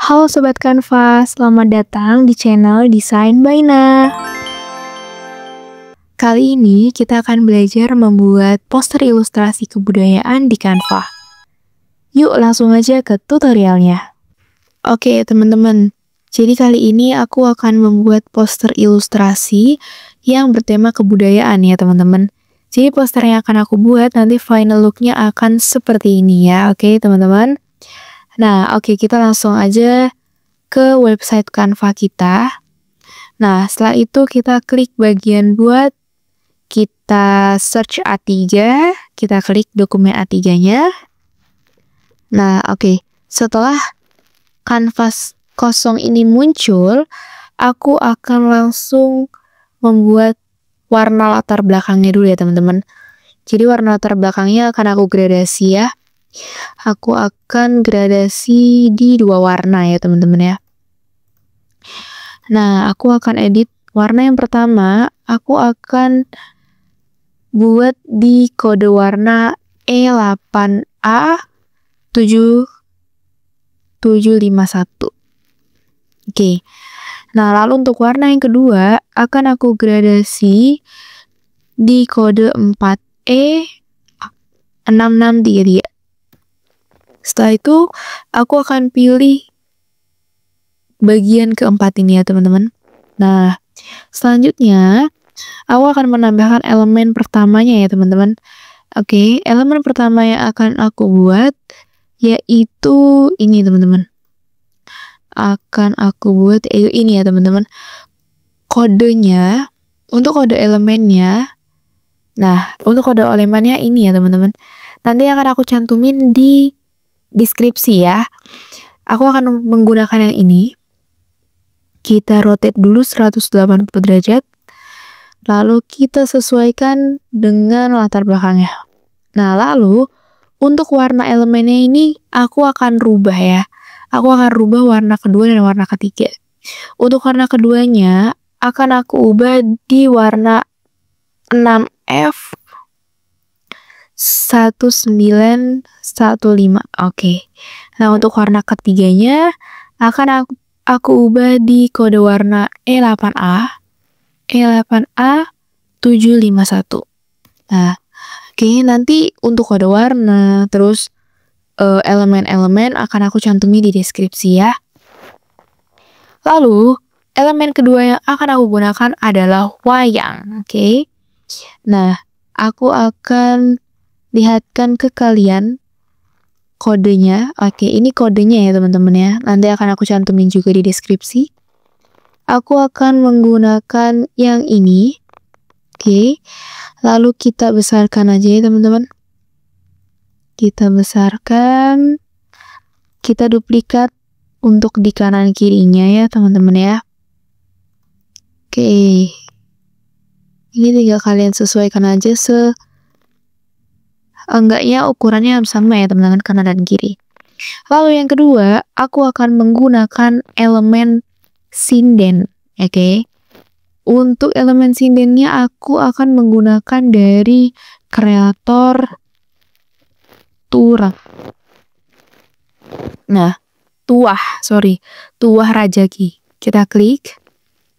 Halo Sobat Canva, selamat datang di channel Design by Na. Kali ini kita akan belajar membuat poster ilustrasi kebudayaan di Canva. Yuk langsung aja ke tutorialnya. Oke teman-teman, jadi kali ini aku akan membuat poster ilustrasi yang bertema kebudayaan ya teman-teman. Jadi poster yang akan aku buat nanti final look-nya akan seperti ini ya, oke teman-teman. Nah, oke, kita langsung aja ke website Canva kita. Nah, setelah itu kita klik bagian buat, kita search A3, kita klik dokumen A3-nya. Nah, oke. Setelah kanvas kosong ini muncul, aku akan langsung membuat warna latar belakangnya dulu ya, teman-teman. Jadi warna latar belakangnya akan aku gradasi ya. Aku akan gradasi di 2 warna ya teman-teman ya. Nah, aku akan edit warna yang pertama. Aku akan buat di kode warna E8A7751. Oke. Nah, lalu untuk warna yang kedua akan aku gradasi di kode 4E6633. Setelah itu, aku akan pilih bagian keempat ini ya teman-teman. Nah, selanjutnya, aku akan menambahkan elemen pertamanya ya teman-teman. Oke, elemen pertama yang akan aku buat, yaitu ini teman-teman. Akan aku buat ini ya teman-teman. Kodenya, untuk kode elemennya, nah, untuk kode elemennya ini ya teman-teman. Nanti akan aku cantumin di deskripsi ya. Aku akan menggunakan yang ini. Kita rotate dulu 180 derajat. Lalu kita sesuaikan dengan latar belakangnya. Nah, lalu untuk warna elemennya ini aku akan rubah ya. Aku akan rubah warna kedua dan warna ketiga. Untuk warna keduanya akan aku ubah di warna 6F 1915. Oke. Nah, untuk warna ketiganya akan aku ubah di kode warna E8A 751. Nah, oke, nanti untuk kode warna terus elemen-elemen akan aku cantumi di deskripsi ya. Lalu, elemen kedua yang akan aku gunakan adalah wayang, oke. Nah, aku akan lihatkan ke kalian kodenya. Oke, ini kodenya ya teman-teman ya. Nanti akan aku cantumin juga di deskripsi. Aku akan menggunakan yang ini. Oke. Lalu kita besarkan aja ya teman-teman. Kita besarkan. Kita duplikat untuk di kanan kirinya ya teman-teman ya. Oke. Ini tinggal kalian sesuaikan aja enggaknya ukurannya sama ya teman-teman, kanan dan kiri. Lalu yang kedua, aku akan menggunakan elemen sinden, oke. Untuk elemen sindennya aku akan menggunakan dari kreator Tuah. Nah, Tuah Rajaki. Kita klik.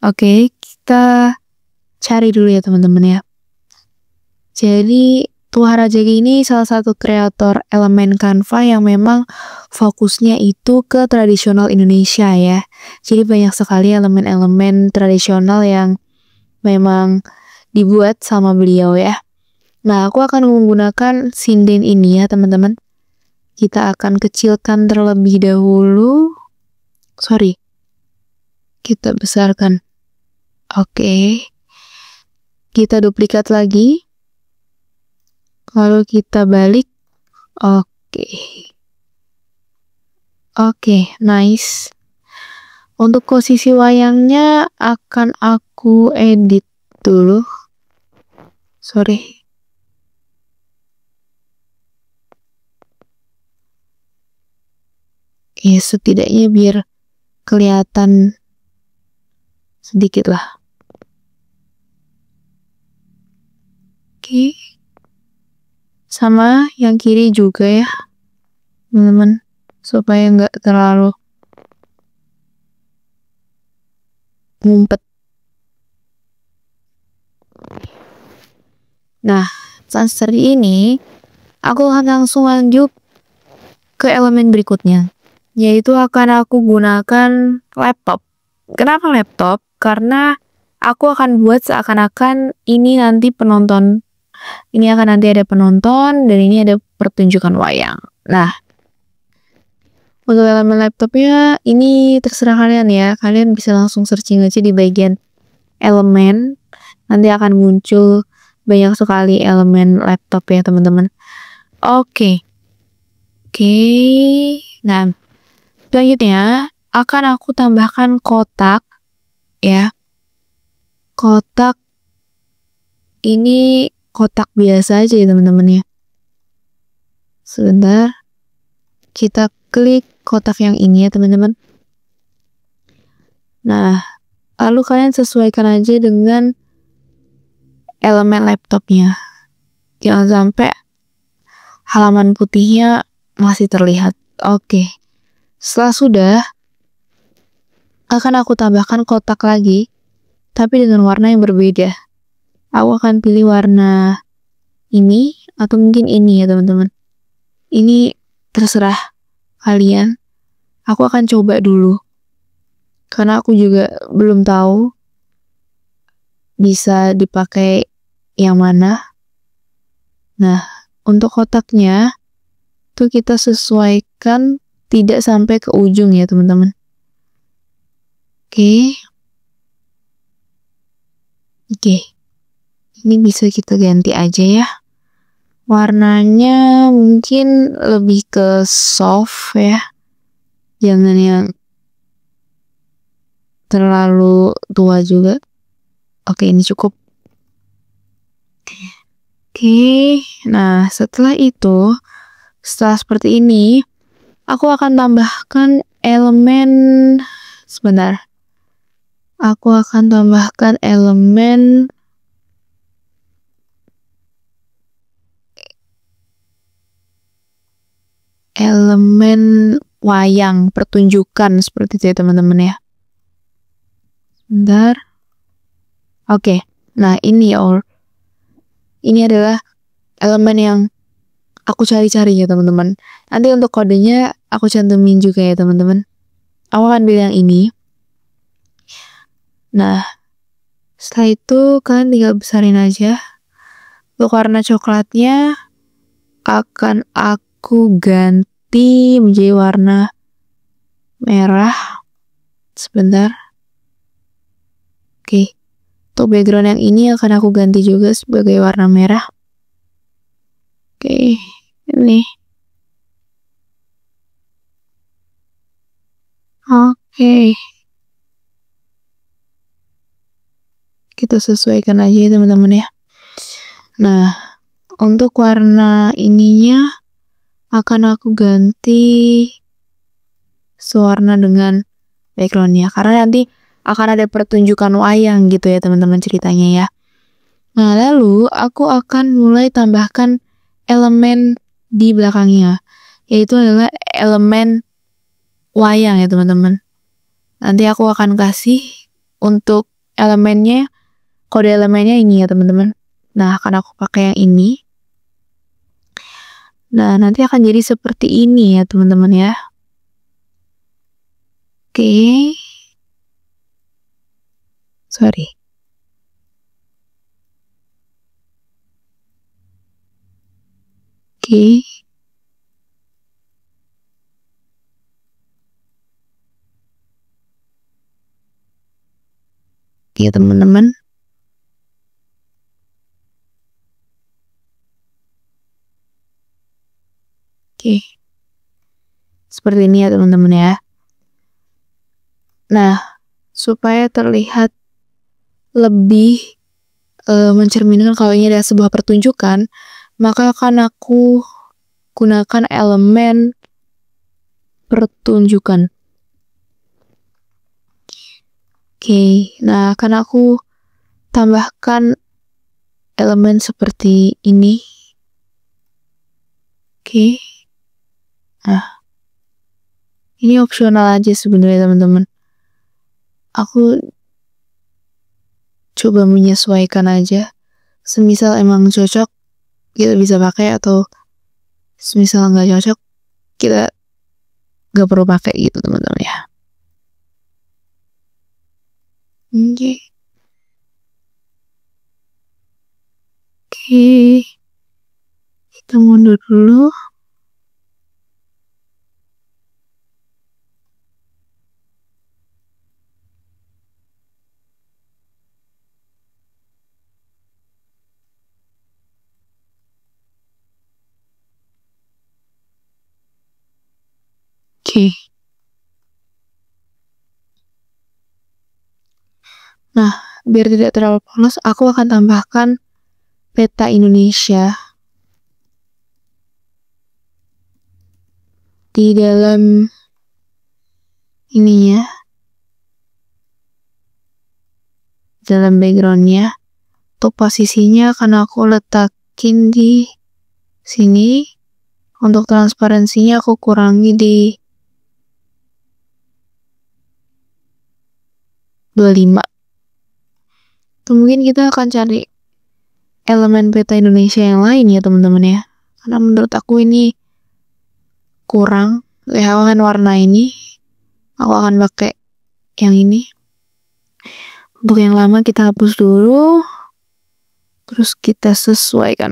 Oke, kita cari dulu ya teman-teman ya. Jadi Tuah Rajaki ini salah satu kreator elemen Canva yang memang fokusnya itu ke tradisional Indonesia ya. Jadi banyak sekali elemen-elemen tradisional yang memang dibuat sama beliau ya. Nah, aku akan menggunakan sinden ini ya teman-teman. Kita akan kecilkan terlebih dahulu. Kita besarkan. Oke. Kita duplikat lagi. Lalu kita balik. Oke, nice. Untuk posisi wayangnya akan aku edit dulu. Setidaknya biar kelihatan sedikit lah. Oke. Sama yang kiri juga ya teman-teman, supaya nggak terlalu ngumpet. Nah, seperti ini, aku akan langsung lanjut ke elemen berikutnya, yaitu akan aku gunakan laptop. Kenapa laptop? Karena aku akan buat seakan-akan ini nanti penonton. Ini akan nanti ada penonton, dan ini ada pertunjukan wayang. Nah, untuk elemen laptopnya, ini terserah kalian ya. Kalian bisa langsung searching aja di bagian elemen. Nanti akan muncul banyak sekali elemen laptop ya, teman-teman. Oke. Nah, selanjutnya akan aku tambahkan kotak ya. Kotak ini kotak biasa aja ya, teman-teman ya. Sebentar. Kita klik kotak yang ini ya, teman-teman. Nah, lalu kalian sesuaikan aja dengan elemen laptopnya. Jangan sampai halaman putihnya masih terlihat. Oke. Setelah sudah, akan aku tambahkan kotak lagi, tapi dengan warna yang berbeda. Aku akan pilih warna ini, atau mungkin ini ya, teman-teman. Ini terserah kalian. Aku akan coba dulu. Karena aku juga belum tahu bisa dipakai yang mana. Nah, untuk kotaknya tuh kita sesuaikan tidak sampai ke ujung ya, teman-teman. Oke. Ini bisa kita ganti aja ya. Warnanya mungkin lebih ke soft ya. Jangan yang terlalu tua juga. Oke, ini cukup. Oke, nah setelah itu, setelah seperti ini, aku akan tambahkan elemen, sebentar. Aku akan tambahkan elemen wayang, pertunjukan seperti itu ya, teman-teman ya. Sebentar. Oke, nah ini ini adalah elemen yang aku cari-cari ya, teman-teman. Nanti untuk kodenya aku cantumin juga ya, teman-teman. Aku akan pilih yang ini. Nah, setelah itu kalian tinggal besarin aja. Untuk warna coklatnya akan aku ganti menjadi warna merah. Sebentar. Oke. Untuk background yang ini akan aku ganti juga sebagai warna merah. Oke, ini. Oke. Kita sesuaikan aja ya, teman-teman ya. Nah, untuk warna ininya akan aku ganti sewarna dengan backgroundnya. Karena nanti akan ada pertunjukan wayang gitu ya, teman-teman, ceritanya ya. Nah, lalu aku akan mulai tambahkan elemen di belakangnya, yaitu adalah elemen wayang ya, teman-teman. Nanti aku akan kasih untuk elemennya, kode elemennya ini ya, teman-teman. Nah, akan aku pakai yang ini. Nah, nanti akan jadi seperti ini ya, teman-teman ya. Oke. Sorry. Oke. Ya, teman-teman. Oke. Seperti ini ya, teman-teman ya. Nah, supaya terlihat lebih mencerminkan kalau ini adalah sebuah pertunjukan, maka akan aku gunakan elemen pertunjukan. Oke, nah akan aku tambahkan elemen seperti ini. Oke. Nah, ini opsional aja sebenarnya, teman-teman. Aku coba menyesuaikan aja. Semisal emang cocok, kita bisa pakai, atau semisal nggak cocok, kita nggak perlu pakai gitu teman-teman ya. Oke. Oke. Kita mundur dulu. Oke. Nah, biar tidak terlalu polos, aku akan tambahkan peta Indonesia di dalam ininya, dalam backgroundnya. Untuk posisinya akan aku letakin di sini. Untuk transparansinya aku kurangi di 25. Atau mungkin kita akan cari elemen peta Indonesia yang lain ya teman-teman ya. Karena menurut aku ini kurang. Aku akan warna ini. Aku akan pakai yang ini. Untuk yang lama kita hapus dulu. Terus kita sesuaikan.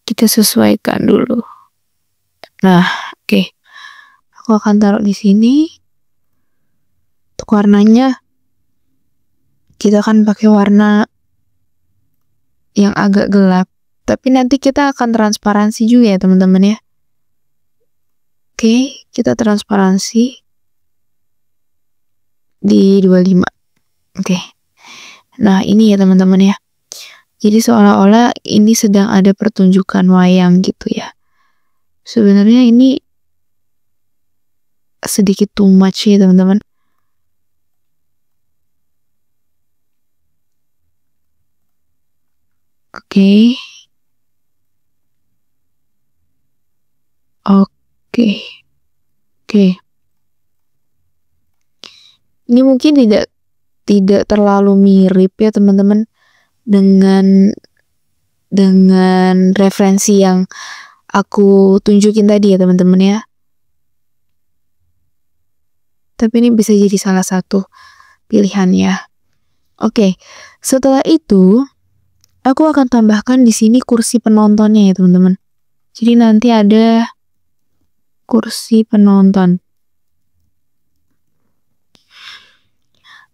Kita sesuaikan dulu. Nah, oke. Aku akan taruh di sini. Untuk warnanya, kita akan pakai warna yang agak gelap. Tapi nanti kita akan transparansi juga ya teman-teman ya. Oke, kita transparansi di 25. Oke. Nah, ini ya teman-teman ya. Jadi seolah-olah ini sedang ada pertunjukan wayang gitu ya. Sebenarnya ini sedikit too much ya teman-teman. Oke. Ini mungkin tidak terlalu mirip ya teman-teman dengan referensi yang aku tunjukin tadi ya teman-teman ya. Tapi ini bisa jadi salah satu pilihan ya. Oke, setelah itu aku akan tambahkan di sini kursi penontonnya ya teman-teman. Jadi nanti ada kursi penonton.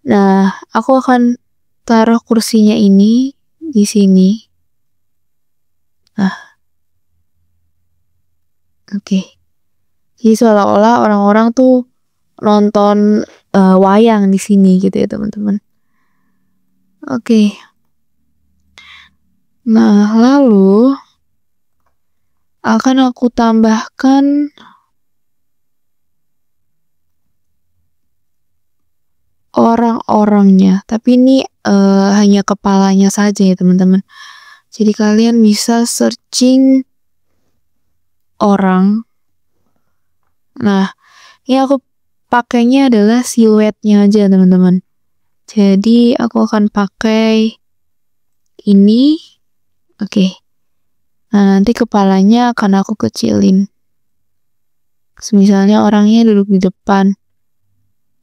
Nah, aku akan taruh kursinya ini di sini. Nah, oke. Jadi seolah-olah orang-orang tuh nonton wayang di sini gitu ya teman-teman. Oke. Nah, lalu akan aku tambahkan orang-orangnya, tapi ini hanya kepalanya saja ya teman-teman. Jadi kalian bisa searching orang. Nah, ini aku pakainya adalah siluetnya aja teman-teman. Jadi aku akan pakai ini. Oke. Nah, nanti kepalanya akan aku kecilin. Misalnya orangnya duduk di depan,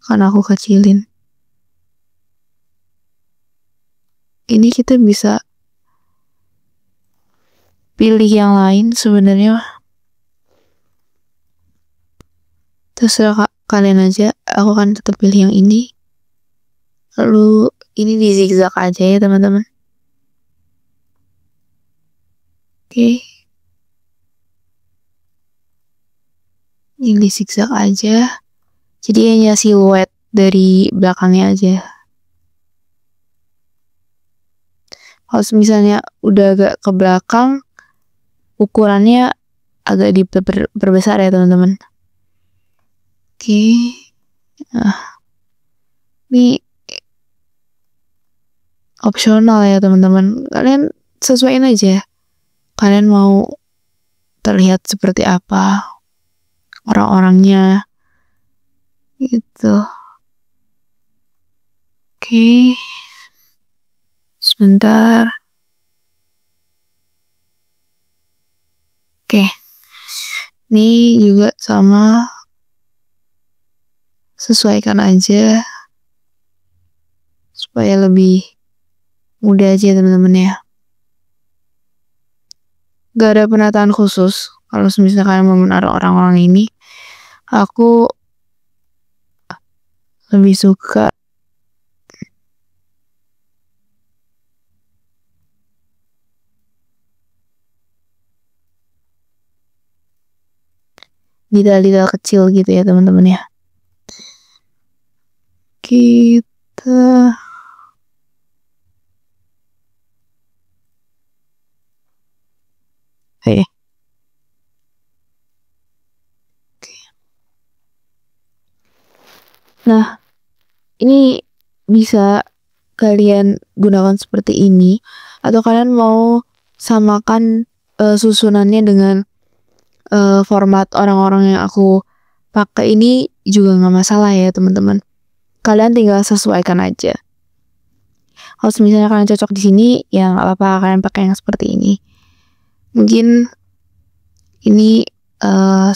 akan aku kecilin. Ini kita bisa pilih yang lain sebenarnya. Terserah kalian aja. Aku akan tetap pilih yang ini. Lalu ini di zigzag aja ya teman-teman. Oke. Ini di zigzag aja. Jadi hanya siluet dari belakangnya aja. Kalau misalnya udah agak ke belakang, ukurannya agak diperbesar ya teman-teman. Oke. Nah, ini opsional ya teman-teman. Kalian sesuaiin aja. Kalian mau terlihat seperti apa orang-orangnya gitu. Oke. Oke, sebentar. Oke, ini juga sama, sesuaikan aja supaya lebih mudah aja teman-teman ya. Gak ada penataan khusus kalau misalnya kalian mau menaruh orang-orang ini. Aku lebih suka detail-detail kecil gitu ya teman-teman ya. Kita Nah, ini bisa kalian gunakan seperti ini, atau kalian mau samakan susunannya dengan format orang-orang yang aku pakai ini juga nggak masalah ya teman-teman. Kalian tinggal sesuaikan aja. Kalau misalnya kalian cocok di sini, ya nggak apa-apa kalian pakai yang seperti ini. Mungkin ini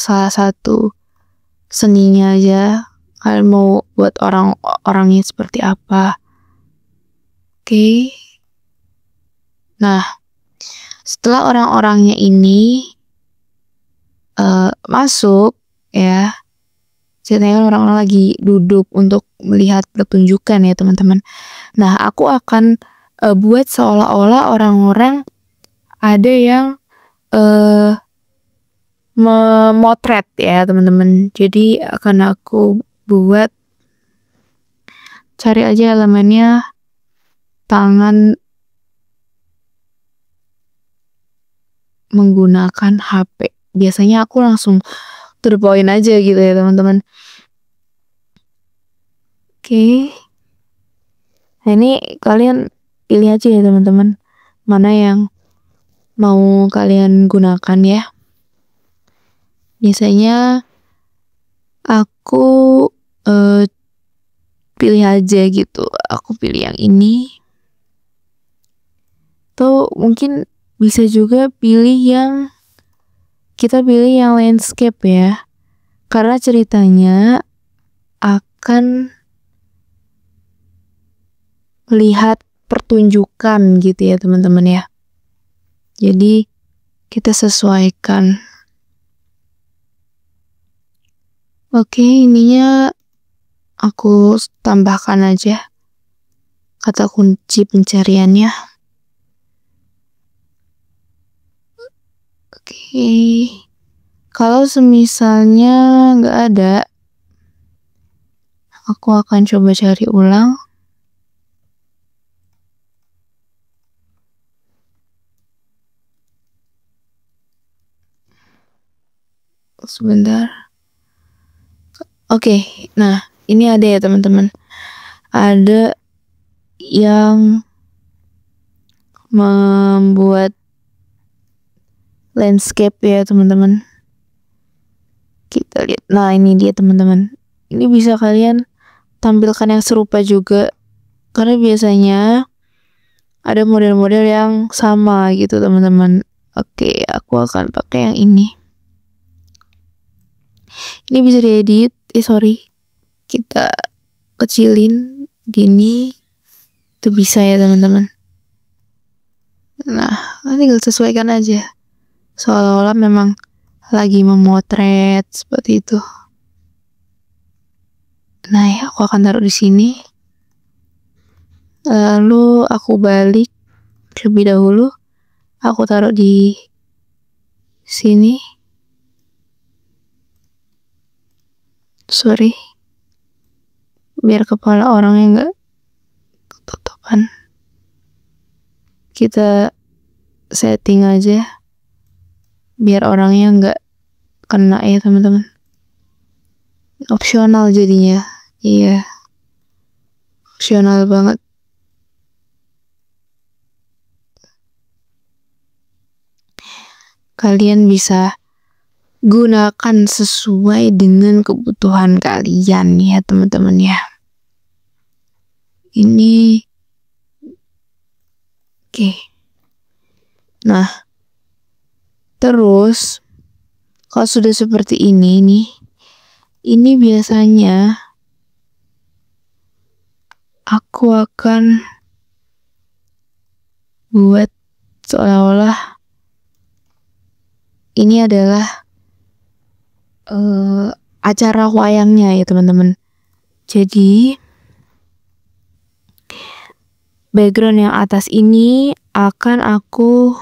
salah satu seninya aja. Kalian mau buat orang-orangnya seperti apa? Oke. Nah, setelah orang-orangnya ini masuk ya, ceritanya kan orang-orang lagi duduk untuk melihat pertunjukan ya teman-teman. Nah, aku akan buat seolah-olah orang-orang ada yang memotret ya teman-teman. Jadi akan aku buat, cari aja elemennya tangan menggunakan HP. Biasanya aku langsung to the point aja gitu ya teman-teman. Oke. Nah ini kalian pilih aja ya teman-teman, mana yang mau kalian gunakan ya. Biasanya aku pilih aja gitu. Aku pilih yang ini. Atau mungkin bisa juga kita pilih yang landscape ya. Karena ceritanya akan melihat pertunjukan gitu ya teman-teman ya. Jadi kita sesuaikan. Oke, ininya aku tambahkan aja kata kunci pencariannya. Oke, kalau semisalnya nggak ada, aku akan coba cari ulang. Sebentar. Oke, nah ini ada ya teman-teman. Ada yang membuat landscape ya teman-teman. Kita lihat. Nah ini dia teman-teman. Ini bisa kalian tampilkan yang serupa juga. Karena biasanya ada model-model yang sama gitu teman-teman. Oke, aku akan pakai yang ini. Ini bisa diedit. Kita kecilin gini. Itu bisa ya teman-teman. Nah, tinggal sesuaikan aja. Seolah-olah memang lagi memotret seperti itu. Nah, ya, aku akan taruh di sini. Lalu aku balik lebih dahulu. Aku taruh di sini. Biar kepala orangnya nggak ketutupan. Kita setting aja biar orangnya nggak kena ya teman-teman. Opsional jadinya. Iya, opsional banget. Kalian bisa gunakan sesuai dengan kebutuhan kalian ya teman-teman ya. Ini oke. Nah, terus kalau sudah seperti ini nih, ini biasanya aku akan buat seolah-olah ini adalah acara wayangnya ya teman-teman. Jadi background yang atas ini akan aku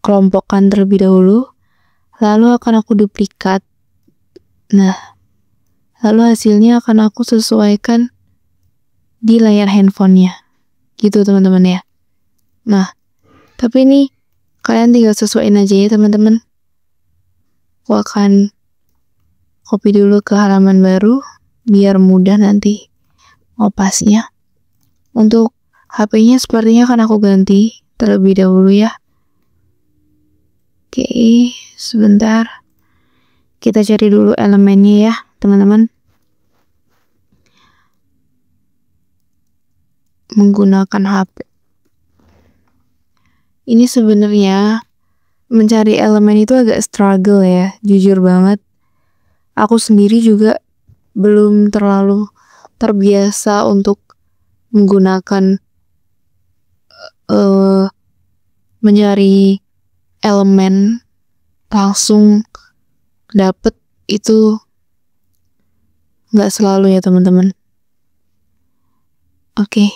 kelompokkan terlebih dahulu, lalu akan aku duplikat. Nah, lalu hasilnya akan aku sesuaikan di layar handphonenya. Gitu teman-teman ya. Nah, tapi ini kalian tinggal sesuaiin aja ya teman-teman. Aku akan copy dulu ke halaman baru biar mudah nanti ngopasnya. Untuk HP-nya sepertinya akan aku ganti terlebih dahulu ya. Oke, sebentar. Kita cari dulu elemennya ya, teman-teman. Menggunakan HP. Ini sebenarnya mencari elemen itu agak struggle ya, jujur banget. Aku sendiri juga belum terlalu terbiasa untuk menggunakan mencari elemen langsung dapet itu nggak selalu ya teman-teman. Oke.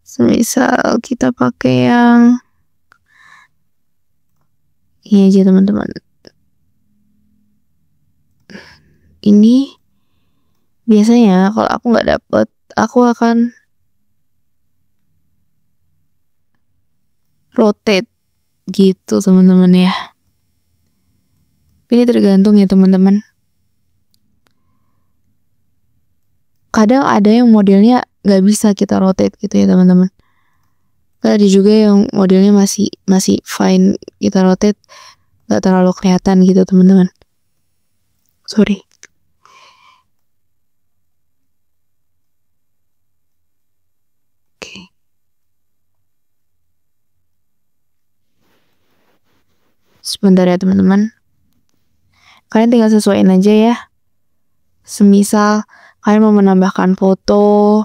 Semisal kita pakai yang ini aja teman-teman. Ini biasanya kalau aku nggak dapet, aku akan rotate gitu teman-teman ya. Ini tergantung ya teman-teman. Kadang ada yang modelnya nggak bisa kita rotate gitu ya teman-teman. Ada juga yang modelnya masih fine kita rotate, nggak terlalu kelihatan gitu teman-teman. Sorry. Oke. Sebentar ya teman-teman. Kalian tinggal sesuaiin aja ya. Semisal kalian mau menambahkan foto.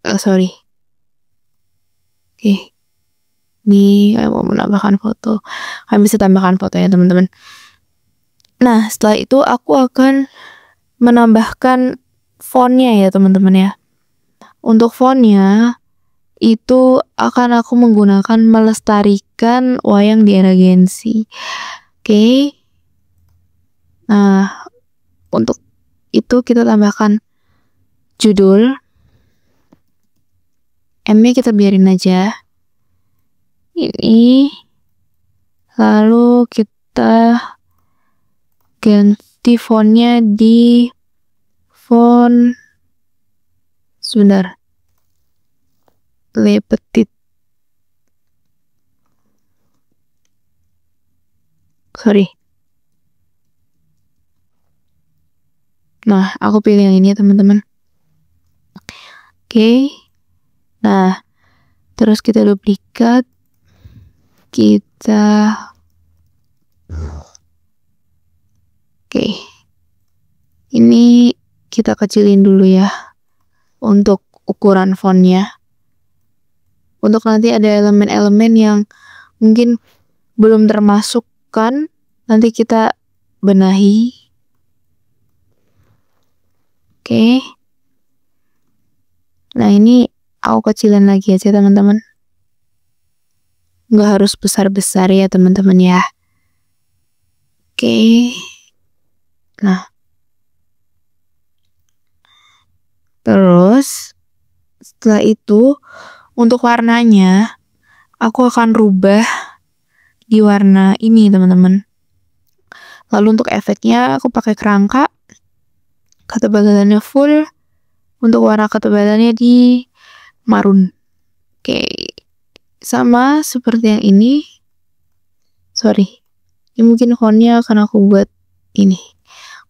Sorry. Oke. Nih, kalian mau menambahkan foto. Kalian bisa tambahkan foto ya teman-teman. Nah, setelah itu aku akan menambahkan fontnya ya teman-teman ya. Untuk fontnya itu akan aku menggunakan melestarikan wayang di era Gen Z. Oke. Nah, untuk itu kita tambahkan judul. M-nya kita biarin aja. Ini. Lalu kita ganti fontnya di font sebentar. Le Petit. Sorry. Nah, aku pilih yang ini ya teman-teman. Oke. Nah, terus kita duplikat. Oke. Ini kita kecilin dulu ya untuk ukuran fontnya. Untuk nanti ada elemen-elemen yang mungkin belum termasukkan, nanti kita benahi. Oke. Nah, ini aku kecilin lagi aja teman-teman. Nggak harus besar-besar ya teman-teman ya. Oke. Nah. Terus setelah itu untuk warnanya aku akan rubah di warna ini teman-teman. Lalu untuk efeknya aku pakai kerangka. Ketebalannya full. Untuk warna ketebalannya di marun. Oke. Sama seperti yang ini. sorry, ini mungkin fontnya akan aku buat ini.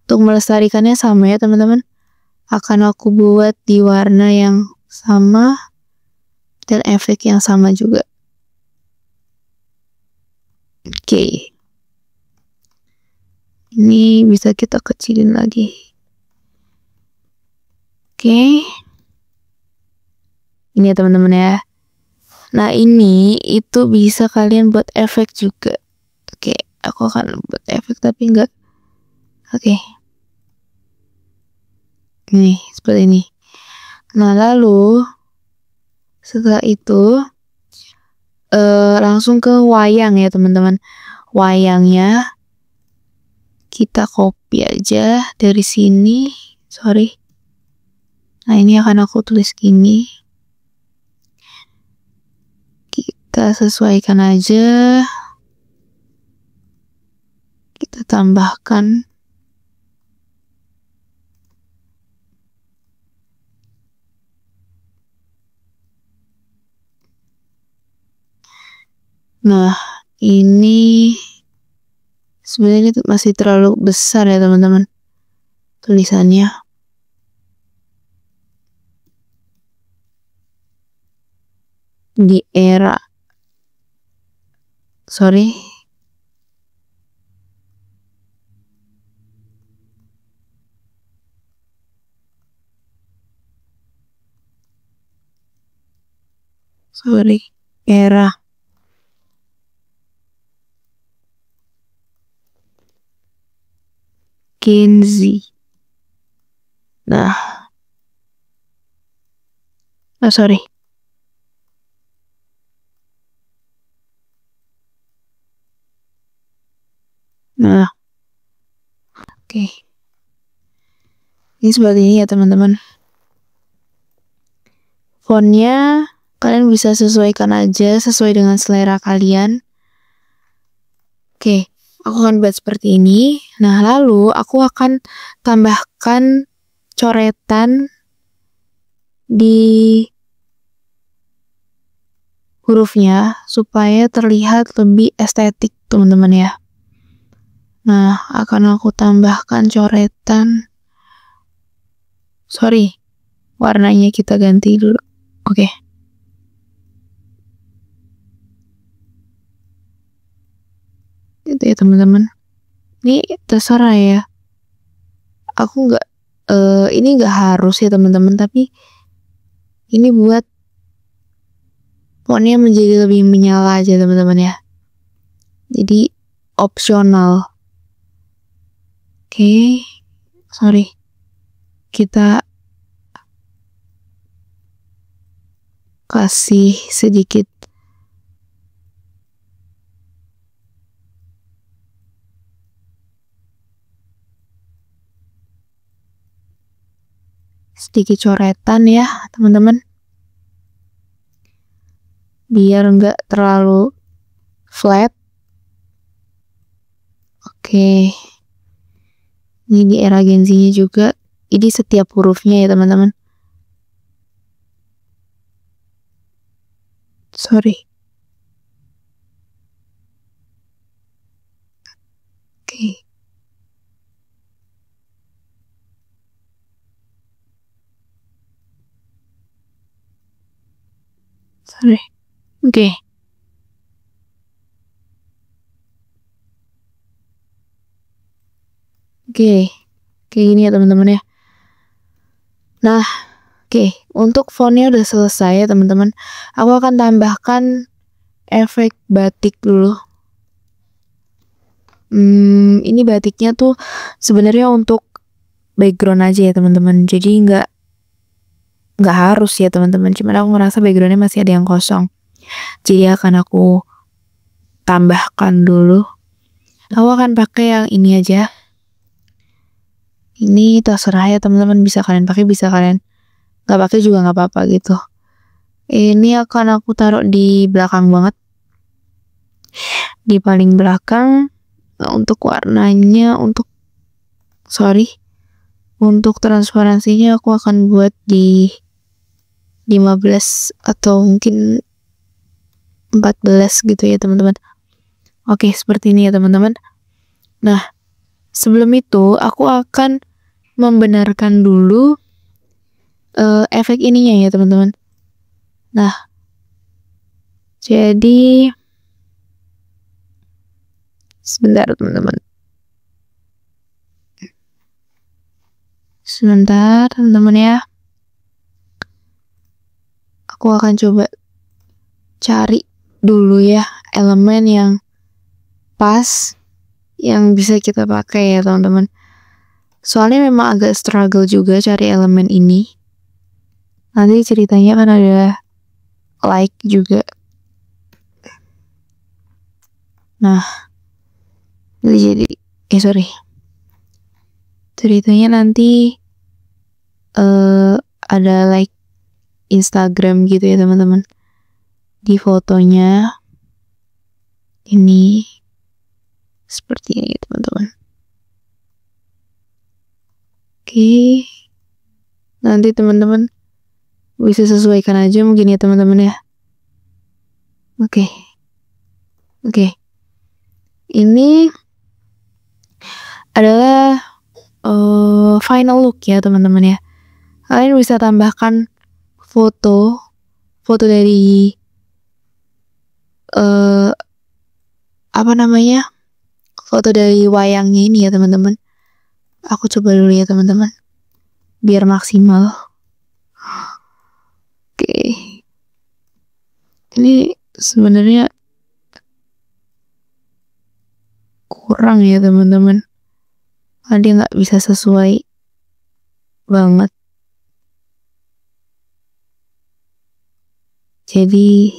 Untuk melestarikannya sama ya teman-teman, akan aku buat di warna yang sama dan efek yang sama juga. Oke. Ini bisa kita kecilin lagi. Oke. Ini ya teman-teman ya. Nah ini itu bisa kalian buat efek juga. Oke, aku akan buat efek tapi enggak. Oke. Nih, seperti ini. Nah lalu setelah itu langsung ke wayang ya teman-teman. Wayangnya kita copy aja dari sini. Sorry. Nah ini akan aku tulis gini. Kita sesuaikan aja. Kita tambahkan. Nah ini sebenarnya masih terlalu besar ya teman-teman tulisannya. Di era, sorry, era Gen Z. Nah, sorry. Nah, oke. Ini seperti ini ya teman-teman. Fontnya kalian bisa sesuaikan aja sesuai dengan selera kalian. Oke, aku akan buat seperti ini. Nah, lalu aku akan tambahkan coretan di hurufnya supaya terlihat lebih estetik teman-teman ya. Nah, akan aku tambahkan coretan. Sorry, warnanya kita ganti dulu. Oke. Itu ya teman-teman. Ini terserah ya. Aku nggak, ini nggak harus ya teman-teman, tapi ini buat fontnya menjadi lebih menyala aja teman-teman ya. Jadi opsional. Oke, sorry. Kita kasih sedikit coretan ya teman-teman, biar nggak terlalu flat. Oke, ini di era Gen Z-nya juga, ini setiap hurufnya ya teman-teman. Sorry. Oke. Sorry. Oke. Oke. Kayak gini ya teman-teman ya. Nah, oke, untuk fontnya udah selesai ya teman-teman. Aku akan tambahkan efek batik dulu. Ini batiknya tuh sebenarnya untuk background aja ya teman-teman. Jadi nggak harus ya teman-teman. Cuman aku ngerasa backgroundnya masih ada yang kosong. Jadi akan aku tambahkan dulu. Aku akan pakai yang ini aja. Ini terserah ya teman-teman, bisa kalian pakai, bisa kalian nggak pakai juga nggak apa-apa gitu. Ini akan aku taruh di belakang banget, di paling belakang. Nah, untuk warnanya, untuk transparansinya aku akan buat di 15 atau mungkin 14 gitu ya teman-teman. Oke, seperti ini ya teman-teman. Nah, sebelum itu aku akan membenarkan dulu efek ininya ya teman-teman. Nah, jadi sebentar teman-teman. Sebentar teman-teman ya. Aku akan coba cari dulu ya elemen yang pas yang bisa kita pakai ya teman-teman. Soalnya memang agak struggle juga cari elemen ini. Nanti ceritanya kan ada like juga. Nah, jadi ceritanya nanti ada like Instagram gitu ya teman-teman. Di fotonya ini seperti ini teman-teman. Oke, nanti teman-teman bisa sesuaikan aja mungkin ya teman-teman ya. Oke. Ini adalah final look ya teman-teman ya. Kalian bisa tambahkan foto dari foto dari wayangnya ini ya teman-teman. Aku coba dulu ya teman-teman, biar maksimal. Oke. Ini sebenarnya kurang ya teman-teman. Dia nggak bisa sesuai banget. Jadi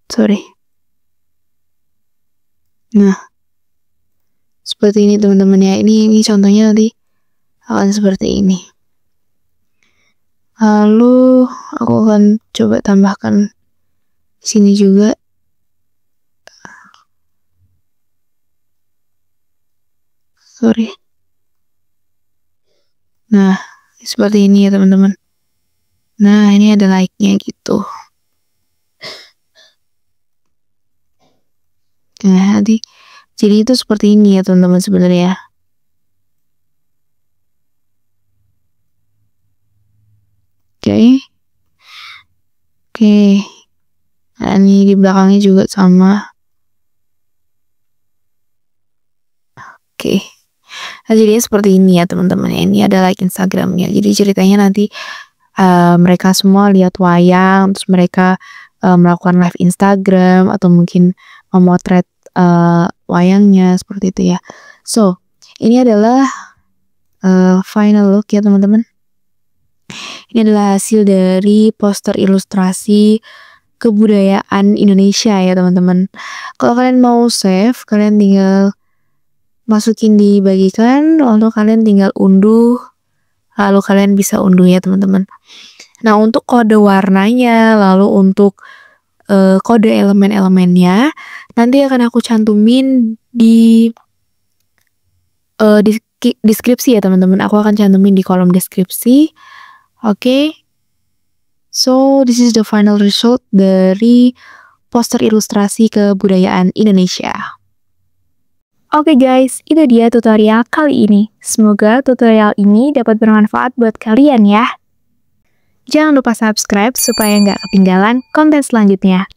sorry. Nah, seperti ini teman-teman ya. Ini contohnya nanti akan seperti ini. Lalu aku akan coba tambahkan sini juga. Sorry. Nah, seperti ini ya teman-teman. Nah, ini ada like-nya gitu. Nah, jadi itu seperti ini ya teman-teman sebenarnya. Oke. Nah, ini di belakangnya juga sama. Oke. Nah, jadinya seperti ini ya teman-teman. Ini ada like Instagramnya. Jadi ceritanya nanti mereka semua lihat wayang, terus mereka melakukan live Instagram atau mungkin memotret wayangnya seperti itu ya. So, ini adalah final look ya teman-teman. Ini adalah hasil dari poster ilustrasi kebudayaan Indonesia ya teman-teman. Kalau kalian mau save, kalian tinggal masukin di bagikan, lalu kalian tinggal unduh, lalu kalian bisa unduh ya teman-teman. Nah, untuk kode warnanya, lalu untuk kode elemen-elemennya, nanti akan aku cantumin di deskripsi ya teman-teman. Aku akan cantumin di kolom deskripsi. Oke. So, this is the final result dari poster ilustrasi kebudayaan Indonesia. Oke guys, itu dia tutorial kali ini. Semoga tutorial ini dapat bermanfaat buat kalian ya. Jangan lupa subscribe supaya nggak ketinggalan konten selanjutnya.